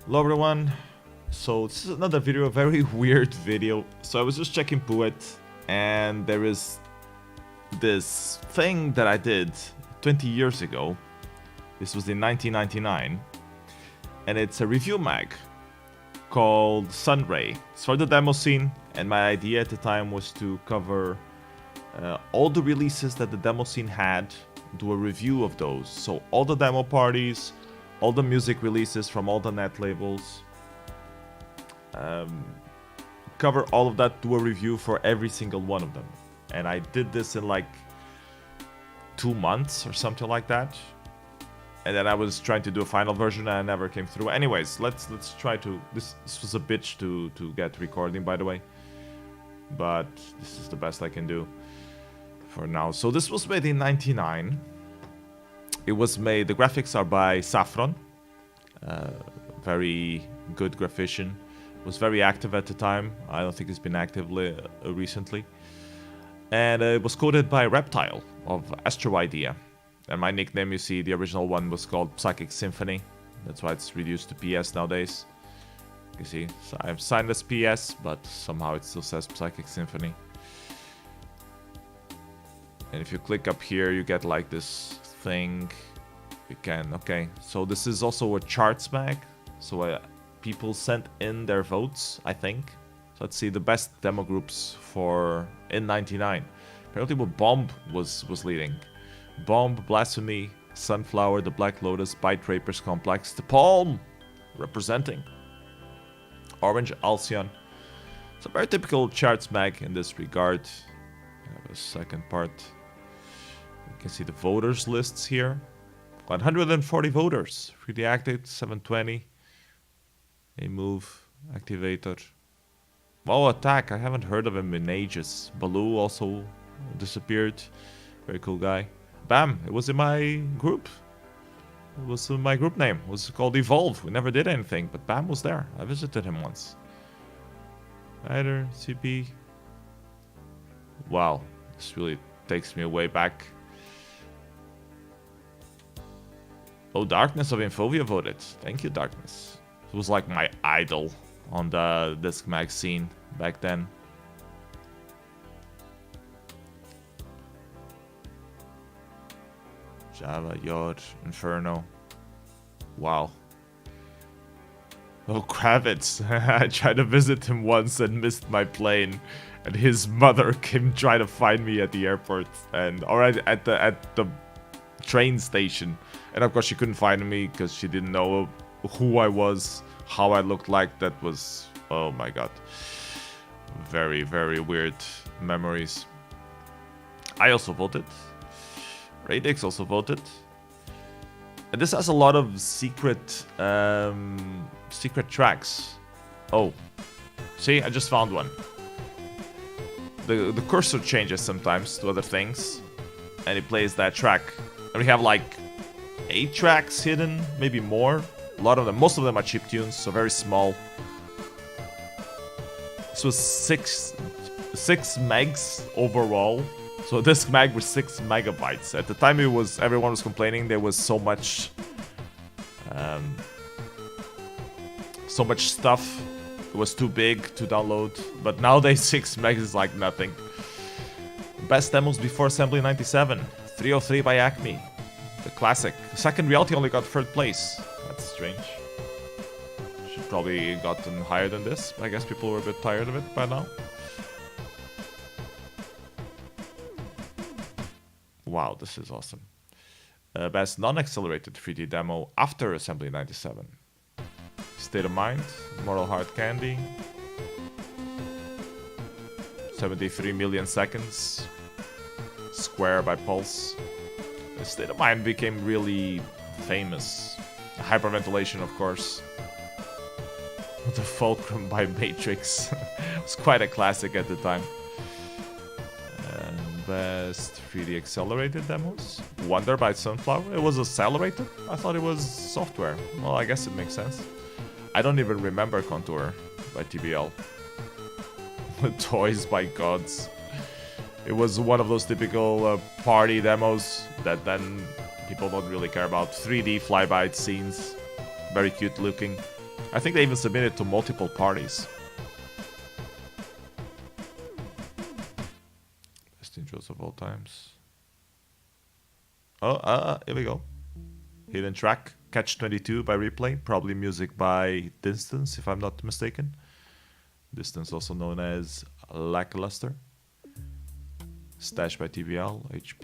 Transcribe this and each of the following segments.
Hello everyone, so this is another video, a very weird video. So I was just checking Puet, and there is this thing that I did 20 years ago. This was in 1999, and it's a review mag called Sunray. It's for the demo scene, and my idea at the time was to cover all the releases that the demo scene had, do a review of those. So all the demo parties, all the music releases from all the net labels, cover all of that, do a review for every single one of them. And I did this in like 2 months or something like that. And then I was trying to do a final version and I never came through. Anyways, let's try to... This was a bitch to get recording, by the way. But this is the best I can do for now. So this was made in 99. It was made... The graphics are by Saffron. Very good graphician. Was very active at the time. I don't think it's been active recently. And it was coded by Reptile of Astro Idea. And my nickname, you see, the original one was called Psychic Symphony. That's why it's reduced to PS nowadays. You see, so I've signed as PS, but somehow it still says Psychic Symphony. And if you click up here, you get like this thing. You can, okay. So this is also a charts mag. So people sent in their votes, I think. So let's see the best demo groups for in 99. Apparently, Bomb was leading. Bomb, Blasphemy, Sunflower, The Black Lotus, Bite Rapers Complex, The Palm, representing. Orange, Alcyon. It's a very typical charts mag in this regard. I have a second part. You can see the voters lists here. 140 voters. Freely active, 720. A move, activator. Oh, attack. I haven't heard of him in ages. Baloo also disappeared. Very cool guy. Bam, it was in my group. It was in my group name. It was called Evolve. We never did anything, but Bam was there. I visited him once. Rider, CP. Wow, this really takes me way back. Oh, Darkness of Infovia voted. Thank you, Darkness. It was like my idol on the Disc Mag scene back then. Java, Yod, Inferno. Wow. Oh, Kravitz. I tried to visit him once and missed my plane. And his mother came try to find me at the airport. Or at the train station. And of course she couldn't find me because she didn't know who I was, how I looked like. That was... Oh my god. Very, very weird memories. I also voted. Radix also voted. And this has a lot of secret tracks. Oh. See, I just found one. The cursor changes sometimes to other things. And it plays that track. And we have like 8 tracks hidden, maybe more. A lot of them, most of them are chip tunes, so very small. This was 6 megs overall. So this mag was 6 megabytes. At the time everyone was complaining there was so much stuff. It was too big to download. But nowadays 6 megs is like nothing. Best demos before Assembly 97. 303 by Acme. The classic. Second Reality only got 3rd place. That's strange. Should probably gotten higher than this. But I guess people were a bit tired of it by now. Wow, this is awesome. Best non-accelerated 3D demo after Assembly 97. State of Mind, Moral Hard Candy. 73 million seconds. Square by Pulse. State of Mind became really famous. Hyperventilation, of course. The Fulcrum by Matrix. It was quite a classic at the time. Best 3D accelerated demos. Wonder by Sunflower. It was accelerated? I thought it was software. Well, I guess it makes sense. I don't even remember Contour by TBL. Toys by Gods. It was one of those typical party demos that then people don't really care about. 3D flyby scenes. Very cute looking. I think they even submitted to multiple parties. Best intros of all times. Oh, here we go. Hidden track, Catch 22 by Replay. Probably music by Distance, if I'm not mistaken. Distance, also known as Lackluster. Stash by TVL, H+.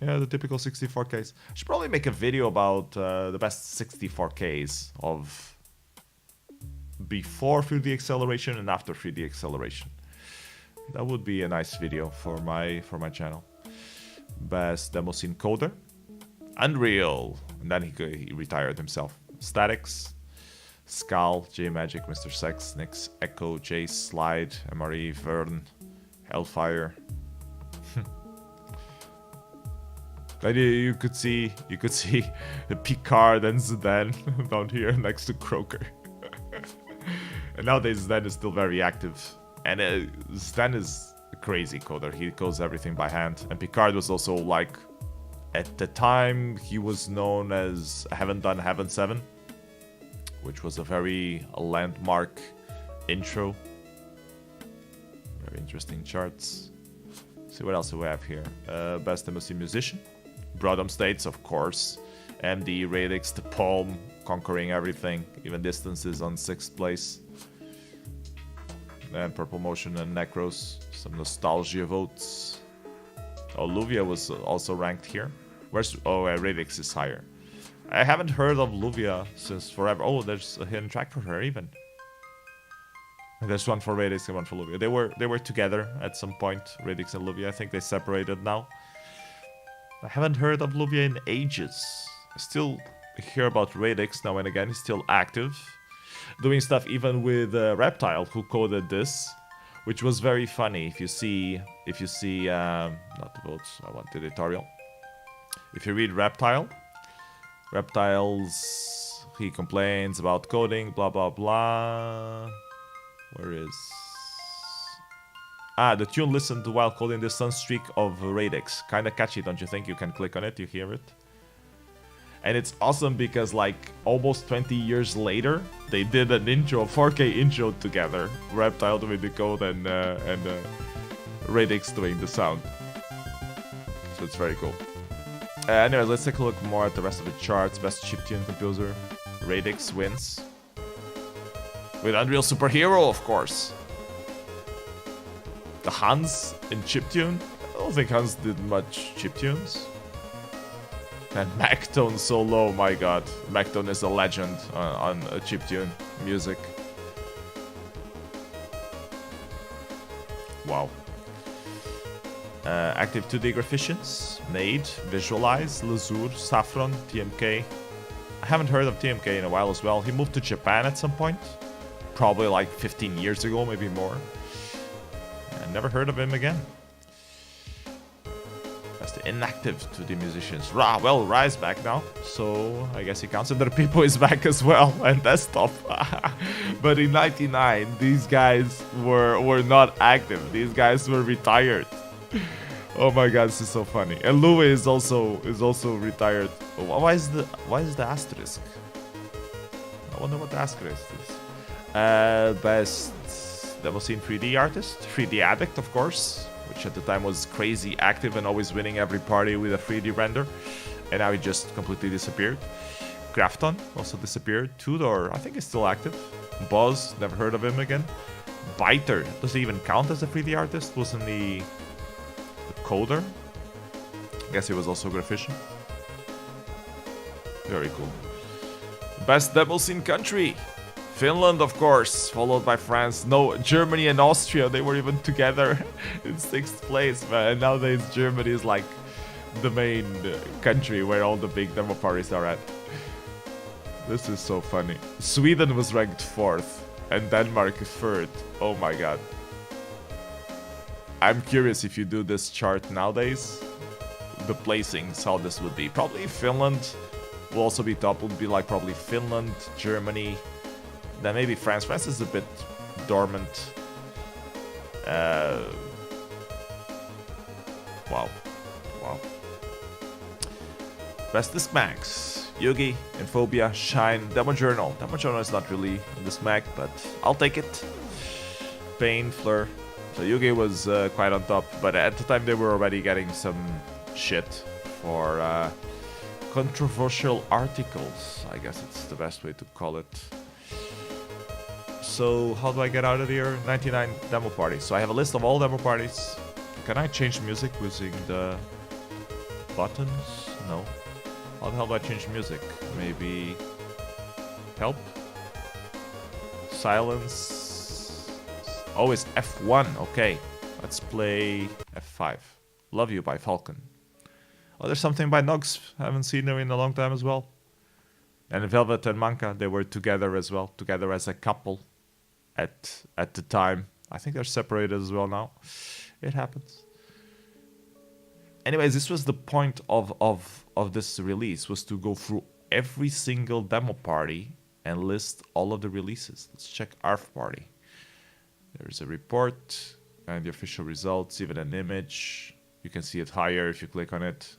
Yeah, the typical 64Ks. I should probably make a video about the best 64Ks of before 3D acceleration and after 3D acceleration. That would be a nice video for my channel. Best demo scene coder, Unreal, and then he retired himself. Statics, Skal, J Magic, Mr. Sex, Nix, Echo, J Slide, MRE, Vern, Hellfire. You could see Picard and Zidane down here next to Croker. And nowadays Zidane is still very active, and Zidane is a crazy coder. He codes everything by hand, and Picard was also like, at the time he was known as Haven't Done Heaven 7, which was a very landmark intro. Very interesting charts. See what else do we have here. Best MSC musician, Broadham States, of course. MD, Radix, The Palm, conquering everything. Even Distances on 6th place. And Purple Motion and Necros. Some nostalgia votes. Oh, Luvia was also ranked here. Radix is higher. I haven't heard of Luvia since forever. Oh, there's a hidden track for her even. And there's one for Radix and one for Luvia. They were together at some point, Radix and Luvia. I think they separated now. I haven't heard of Luvia in ages. I still hear about Radix now and again. He's still active, doing stuff even with Reptile, who coded this, which was very funny. If you see, not the votes. I want the editorial. If you read Reptile's, he complains about coding, blah blah blah. Where is... the tune listened to while coding the Sunstreak of Radix. Kinda catchy, don't you think? You can click on it, you hear it. And it's awesome because like almost 20 years later, they did an intro, a 4K intro together. Reptile doing the code and Radix doing the sound. So it's very cool. Anyway, let's take a look more at the rest of the charts. Best chiptune composer, Radix wins. With Unreal Superhero, of course. The Hans in chiptune? I don't think Hans did much chiptunes. And Mactone solo, my god. Mactone is a legend on chiptune music. Wow. Active 2D Graphicions, Made, Visualize, Lazur, Saffron, TMK. I haven't heard of TMK in a while as well. He moved to Japan at some point. Probably like 15 years ago, maybe more. I never heard of him again. That's the inactive 2D musicians. Well, Ra's back now, so I guess he counts. And the people is back as well, and Desktop. But in '99, these guys were not active. These guys were retired. Oh my god, this is so funny. And Louis is also retired. Why is the asterisk? I wonder what the asterisk is. Best demo scene 3D artist, 3D Addict, of course, which at the time was crazy active and always winning every party with a 3D render, and now he just completely disappeared. Grafton also disappeared. Tudor, I think, is still active. Buzz, never heard of him again. Biter, does he even count as a 3D artist? Wasn't he the coder? I guess he was also a graphician. Very cool. Best demo scene country. Finland, of course, followed by France. No, Germany and Austria, they were even together in 6th place, man. Nowadays, Germany is like the main country where all the big demo parties are at. This is so funny. Sweden was ranked 4th, and Denmark 3rd. Oh my god. I'm curious if you do this chart nowadays, the placings, how this would be. Probably Finland will also be top. Would be like probably Finland, Germany, then maybe France. France is a bit dormant. Wow. Bestest Max. Yugi, Infobia, Shine, Demo Journal. Demo Journal is not really in this Mac, but I'll take it. Pain, Fleur. So Yugi was quite on top, but at the time they were already getting some shit for controversial articles. I guess it's the best way to call it. So how do I get out of here? 99 demo parties. So I have a list of all demo parties. Can I change music using the buttons? No. How the hell do I change music? Maybe help? Silence. Oh, it's F1. Okay. Let's play F5. Love You by Falcon. Oh, there's something by Nugs. Haven't seen her in a long time as well. And Velvet and Manka, they were together as well. Together as a couple at the time. I think they're separated as well now. It happens. Anyways, this was the point of this release, was to go through every single demo party and list all of the releases. Let's check ARF party. There's a report and the official results, even an image. You can see it higher if you click on it.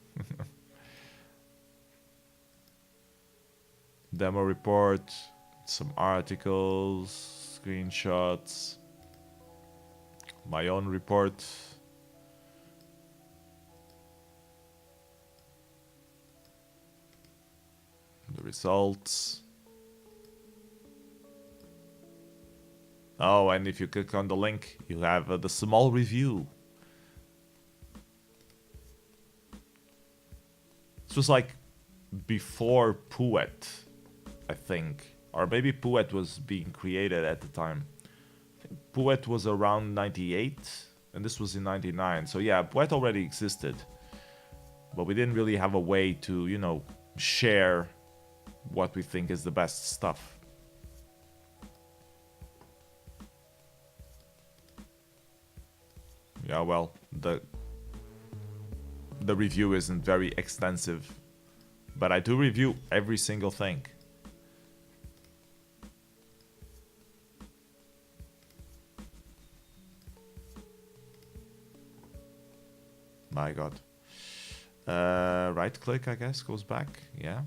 Demo report, some articles, screenshots, my own report. The results. Oh, and if you click on the link, you have the small review. This was like before Puet, I think. Or maybe Puet was being created at the time. I think Puet was around 98, and this was in 99. So yeah, Puet already existed. But we didn't really have a way to, you know, share what we think is the best stuff. Yeah, well, the review isn't very extensive, but I do review every single thing. My god. Right click, I guess, goes back. Yeah.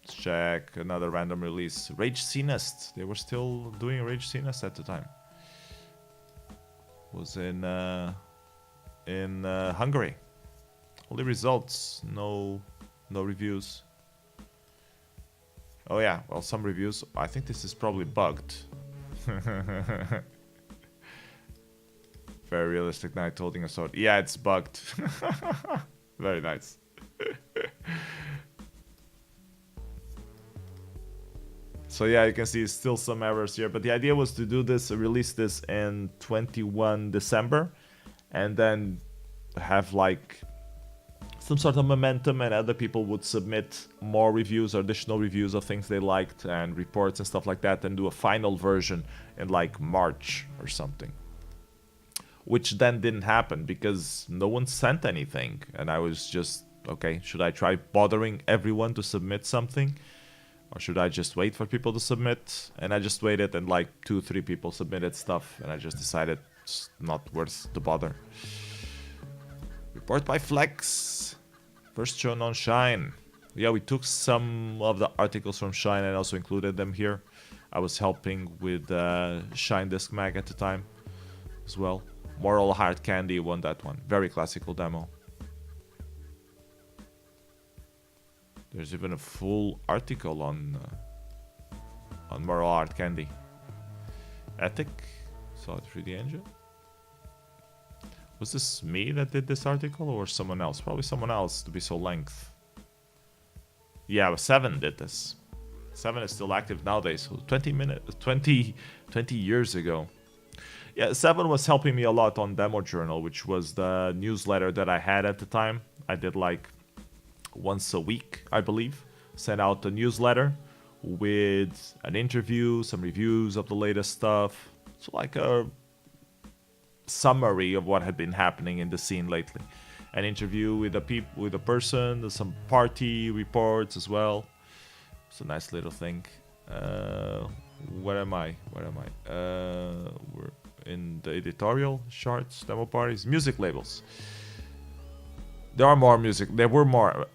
Let's check another random release. Rage Scenist. They were still doing Rage Scenist at the time. Was in Hungary. Only results, no reviews. Oh yeah, well, some reviews. I think this is probably bugged. Very realistic knight holding a sword. Yeah, it's bugged. Very nice. So yeah, you can see still some errors here, but the idea was to do this, release this in 21 December, and then have like some sort of momentum, and other people would submit more reviews or additional reviews of things they liked and reports and stuff like that, and do a final version in like March or something. Which then didn't happen because no one sent anything, and I was just, okay, should I try bothering everyone to submit something? Or should I just wait for people to submit? And I just waited, and like 2-3 people submitted stuff, and I just decided it's not worth the bother. Report by Flex. First shown on Shine. Yeah, we took some of the articles from Shine and also included them here. I was helping with Shine Disc Mag at the time as well. Moral Hard Candy won that one. Very classical demo. There's even a full article on Moral Hard Candy. Ethic. Saw it through the engine. Was this me that did this article or someone else? Probably someone else to be so length. Yeah, 7 did this. 7 is still active nowadays. So 20 years ago. Yeah, 7 was helping me a lot on Demo Journal, which was the newsletter that I had at the time. I did like once a week, I believe. Sent out a newsletter with an interview, some reviews of the latest stuff. So like a summary of what had been happening in the scene lately. An interview with a person, some party reports as well. It's a nice little thing. Where am I? We're in the editorial charts, demo parties, music labels. There were more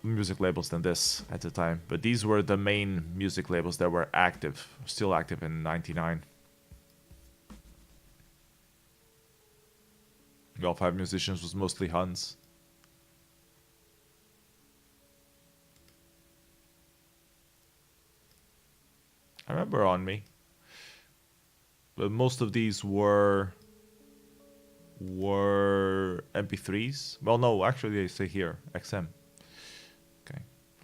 music labels than this at the time, but these were the main music labels that were active, still active in '99. All Five Musicians was mostly Huns. I remember On Me. But most of these were MP3s. Well, no, actually they say here XM. Okay,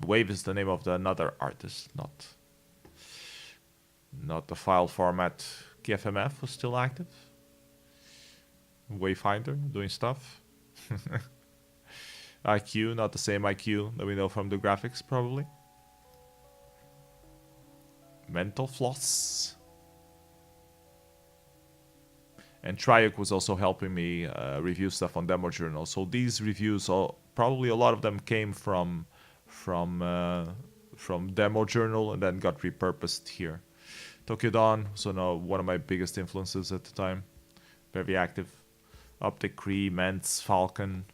Wave is the name of another artist, not the file format. KFMF was still active. Wayfinder doing stuff. IQ, not the same IQ that we know from the graphics, probably. Mental Floss. And Triuc was also helping me review stuff on Demo Journal. So these reviews, probably a lot of them came from Demo Journal and then got repurposed here. Tokyo Dawn, so now one of my biggest influences at the time. Very active. Optic Cree, Mentz, Falcon,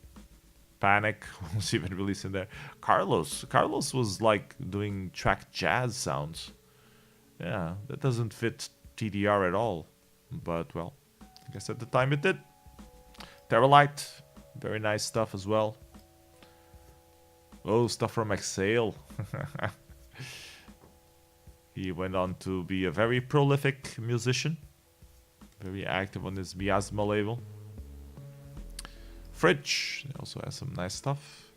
Panic was even released in there. Carlos was like doing track jazz sounds. Yeah, that doesn't fit TDR at all. But well, I guess at the time it did. Terralite, very nice stuff as well. Oh, stuff from Exhale. He went on to be a very prolific musician. Very active on this Miasma label. Fridge also has some nice stuff.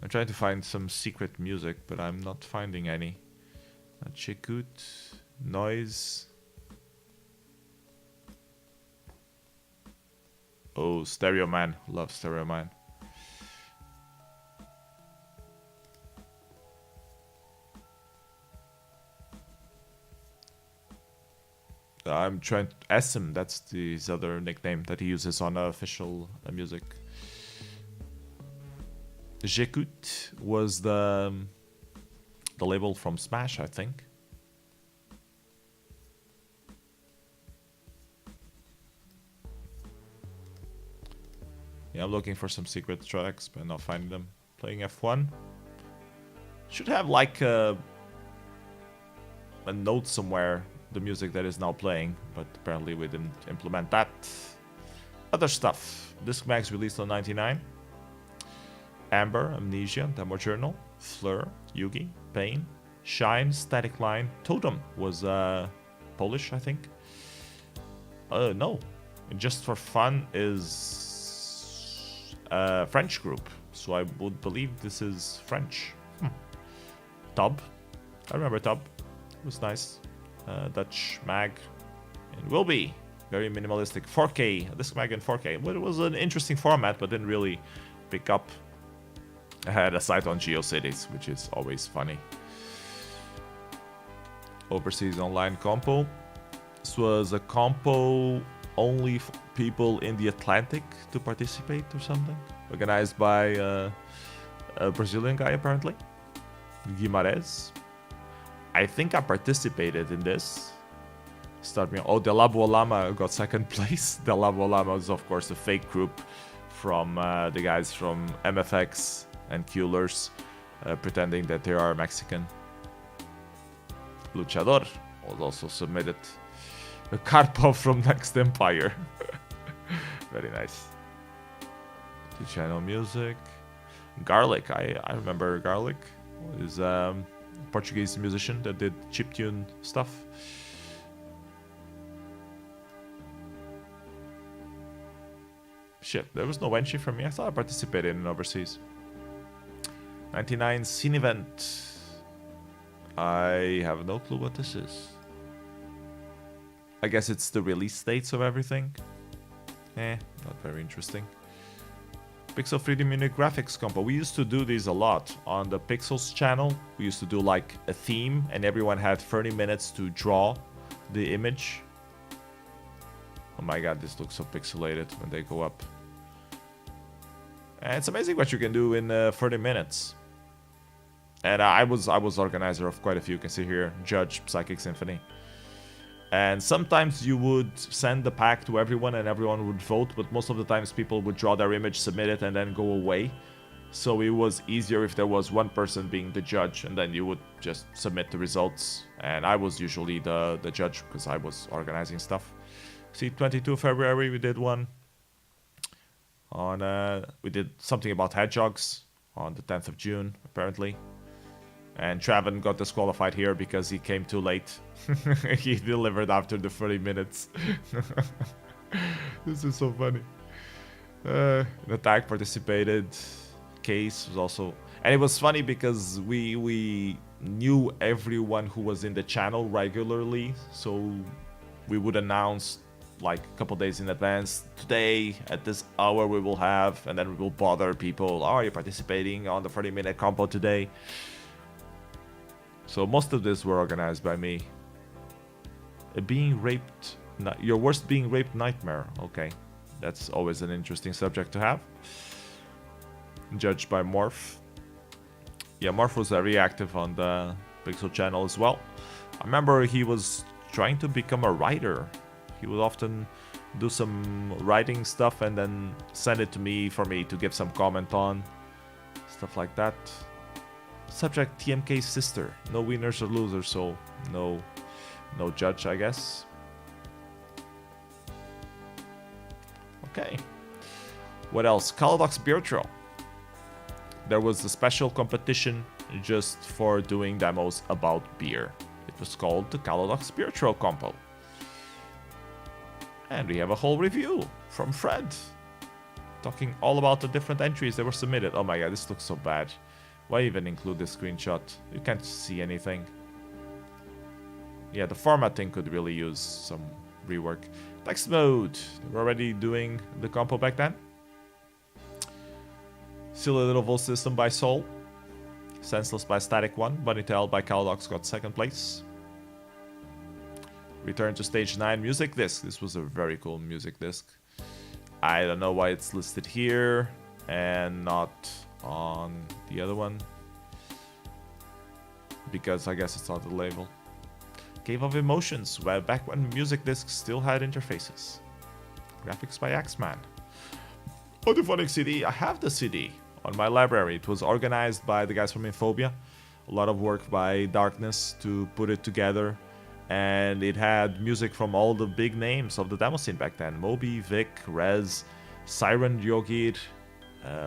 I'm trying to find some secret music, but I'm not finding any. Chekut, Noise. Oh, Stereo Man. Love Stereo Man. I'm trying to SM, that's his other nickname that he uses on official music. J'écoute was the label from Smash, I think. Yeah, I'm looking for some secret tracks, but not finding them. Playing F1. Should have like a note somewhere, the music that is now playing, but apparently we didn't implement that. Other stuff. Disc Mags released on 99. Amber, Amnesia, Demo Journal, Fleur, Yugi, Pain, Shine, Static Line, Totem was Polish, I think. No. Just for Fun is a French group, so I would believe this is French. Tub. I remember Tub. It was nice. Dutch Mag. And will be very minimalistic. 4K. Disc Mag in 4K. Well, it was an interesting format, but didn't really pick up. I had a site on GeoCities, which is always funny. Overseas Online Compo. This was a compo only for people in the Atlantic to participate or something. Organized by a Brazilian guy, apparently. Guimarães. I think I participated in this. Oh, De La Lama got second place. De La Lama is, of course, a fake group from the guys from MFX and Keulers, pretending that they are Mexican. Luchador was also submitted. Karpov from Next Empire. Very nice. Two-channel music. Garlic. I remember Garlic. Is Portuguese musician that did chiptune stuff. Shit, there was no entry from me. I thought I participated in overseas. 99 Scene Event. I have no clue what this is. I guess it's the release dates of everything. Not very interesting. Pixel 3D Mini Graphics Compo. We used to do these a lot on the Pixels channel. We used to do like a theme and everyone had 30 minutes to draw the image. Oh my god, this looks so pixelated when they go up. And it's amazing what you can do in 30 minutes. And I was organizer of quite a few. You can see here, Judge, Psychic Symphony. And sometimes you would send the pack to everyone and everyone would vote, but most of the times people would draw their image, submit it, and then go away. So it was easier if there was one person being the judge, and then you would just submit the results. And I was usually the judge because I was organizing stuff. See, 22 February we did one. We did something about hedgehogs on the 10th of June, apparently. And Traven got disqualified here because he came too late. He delivered after the 30 minutes. This is so funny. An attack participated. Case was also... And it was funny because we knew everyone who was in the channel regularly. So we would announce like a couple days in advance. Today, at this hour, we will have... And then we will bother people. Oh, are you participating on the 30-minute compo today? So most of this were organized by me. Being raped... Your worst being raped nightmare. Okay. That's always an interesting subject to have. Judged by Morph. Yeah, Morph was very active on the Pixel channel as well. I remember he was trying to become a writer. He would often do some writing stuff and then send it to me for me to give some comment on. Stuff like that. Subject TMK's sister. No winners or losers, so no judge, I guess. Okay. What else? Caladox Beer Trail. There was a special competition just for doing demos about beer. It was called the Caladox Beer Trail Compo. And we have a whole review from Fred. Talking all about the different entries that were submitted. Oh my god, this looks so bad. Why even include this screenshot? You can't see anything. Yeah, the formatting could really use some rework. Text mode. They were already doing the compo back then. Silly Little Vol System by Soul. Senseless by Static 1. Bunnytail by Caladox got second place. Return to Stage 9 music disc. This was a very cool music disc. I don't know why it's listed here and not on the other one. Because I guess it's on the label. Cave of Emotions, well, back when music discs still had interfaces. Graphics by Axeman. Audiophonic CD, I have the CD on my library. It was organized by the guys from Infobia. A lot of work by Darkness to put it together. And it had music from all the big names of the demo scene back then. Moby, Vic, Rez, Siren Yogir,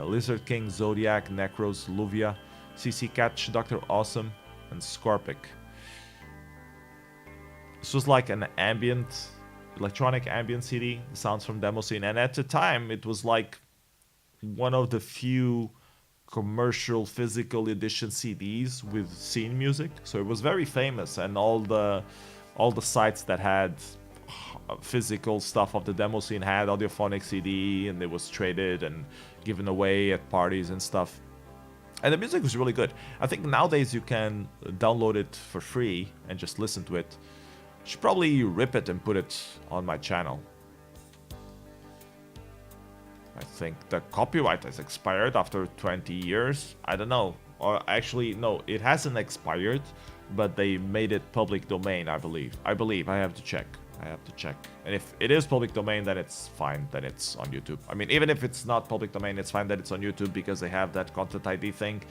Lizard King, Zodiac, Necros, Luvia, CC Catch, Dr. Awesome, and Scorpic. This was like an ambient, electronic ambient CD, the sounds from demo scene. And at the time, it was like one of the few commercial physical edition CDs with scene music. So it was very famous, and all the sites that had physical stuff of the demo scene had audiophonic CD, and it was traded and given away at parties and stuff. And the music was really good. I think nowadays you can download it for free and just listen to it. Should probably rip it and put it on my channel. I think the copyright has expired after 20 years. I don't know. Or actually, no, it hasn't expired, but they made it public domain, I believe. I have to check. And if it is public domain, then it's fine. Then it's on YouTube. I mean, even if it's not public domain, it's fine that it's on YouTube because they have that content ID thing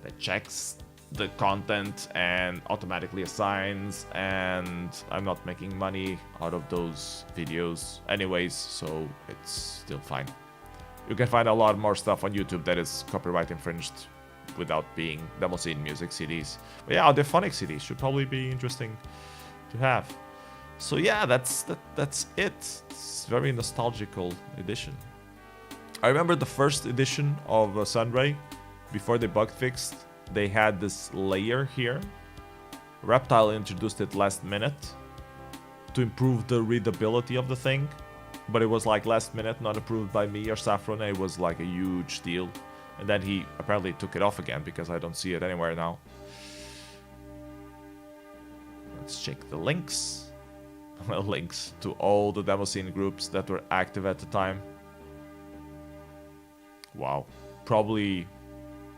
that checks the content and automatically assigns, and I'm not making money out of those videos anyways, so it's still fine. You can find a lot more stuff on YouTube that is copyright infringed without being demo scene music CDs. But yeah, audiophonic CDs should probably be interesting to have. So yeah, that's it. It's very nostalgical edition. I remember the first edition of Sunray, before they bug fixed, they had this layer here. Reptile introduced it last minute to improve the readability of the thing, but it was like last minute, not approved by me or Saffron. It was like a huge deal, and then he apparently took it off again because I don't see it anywhere now. Let's check the links. Links to all the demo scene groups that were active at the time. Wow, probably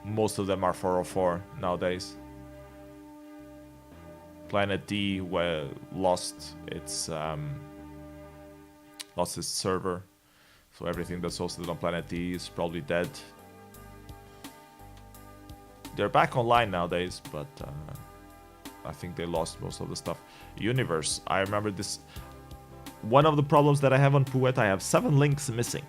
most of them are 404 nowadays. Planet D lost its server, so everything that's hosted on Planet D is probably dead. They're back online nowadays, but I think they lost most of the stuff. Universe, I remember this. One of the problems that I have on Puet, I have 7 links missing.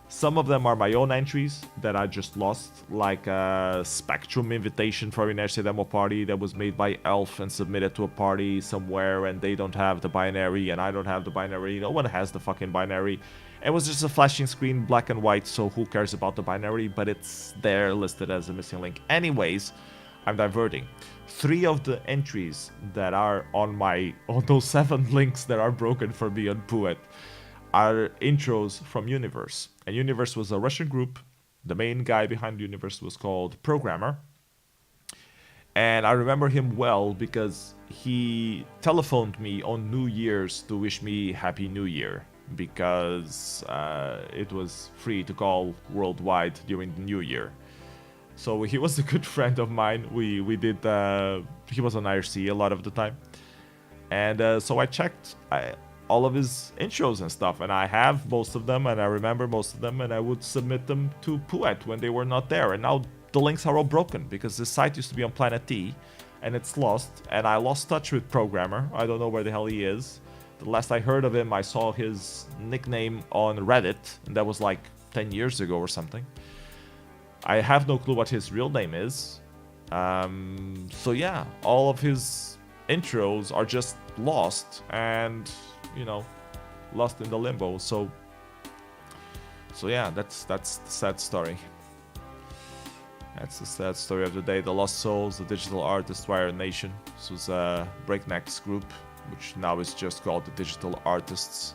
Some of them are my own entries that I just lost, like a Spectrum invitation for Inertia Demo Party that was made by Elf and submitted to a party somewhere, and they don't have the binary, and I don't have the binary. No one has the fucking binary. It was just a flashing screen, black and white, so who cares about the binary, but it's there listed as a missing link. Anyways, I'm diverting. 3 of the entries that are on those 7 links that are broken for me on Puet are intros from Universe. And Universe was a Russian group. The main guy behind Universe was called Programmer. And I remember him well because he telephoned me on New Year's to wish me Happy New Year, because it was free to call worldwide during the New Year. So he was a good friend of mine. He was on IRC a lot of the time. And so I checked all of his intros and stuff, and I have most of them, and I remember most of them, and I would submit them to Puet when they were not there. And now the links are all broken because the site used to be on Planet D, and it's lost, and I lost touch with Programmer. I don't know where the hell he is. The last I heard of him, I saw his nickname on Reddit, and that was like 10 years ago or something. I have no clue what his real name is. So yeah, all of his intros are just lost, and lost in the limbo. So yeah, that's the sad story. That's the sad story of the day. The Lost Souls, the Digital Artist Wire Nation. This was a Breaknecks group, which now is just called the Digital Artists.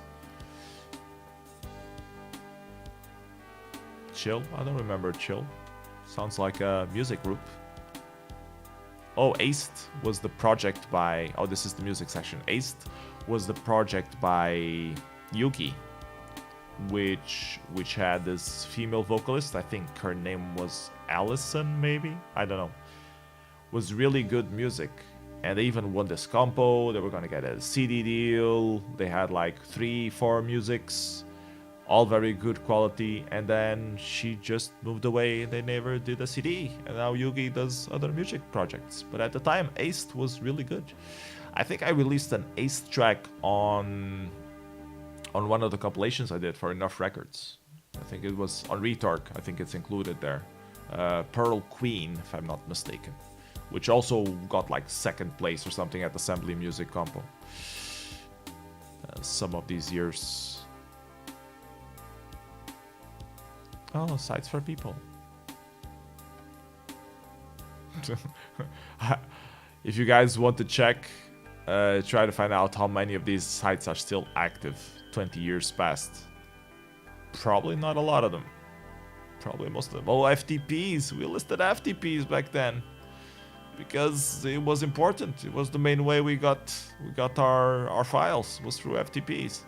Chill? I don't remember Chill. Sounds like a music group. Oh, Aced was the project by... Oh, this is the music section. Aced was the project by Yuki, which had this female vocalist. I think her name was Allison, maybe? I don't know. Was really good music. And they even won this compo. They were gonna get a CD deal. They had like 3-4 musics, all very good quality. And then she just moved away and they never did a CD. And now Yugi does other music projects. But at the time, Aced was really good. I think I released an Aced track on one of the compilations I did for Enough Records. I think it was on Retorque. I think it's included there. Pearl Queen, if I'm not mistaken. Which also got like 2nd place or something at Assembly Music Compo. Some of these years. Oh, sites for people. If you guys want to check, try to find out how many of these sites are still active 20 years past. Probably not a lot of them. Probably most of them. Oh, FTPs. We listed FTPs back then because it was important. It was the main way we got our files, was through FTPs.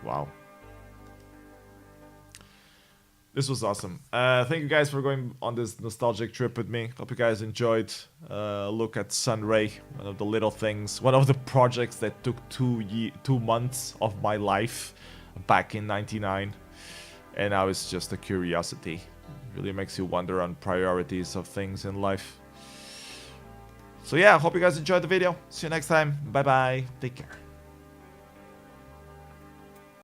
Wow. This was awesome. Thank you guys for going on this nostalgic trip with me. Hope you guys enjoyed. Look at Sunray, one of the little things, one of the projects that took 2 months of my life back in '99, and now it's just a curiosity. It really makes you wonder on priorities of things in life. So yeah, hope you guys enjoyed the video. See you next time. Bye bye. Take care.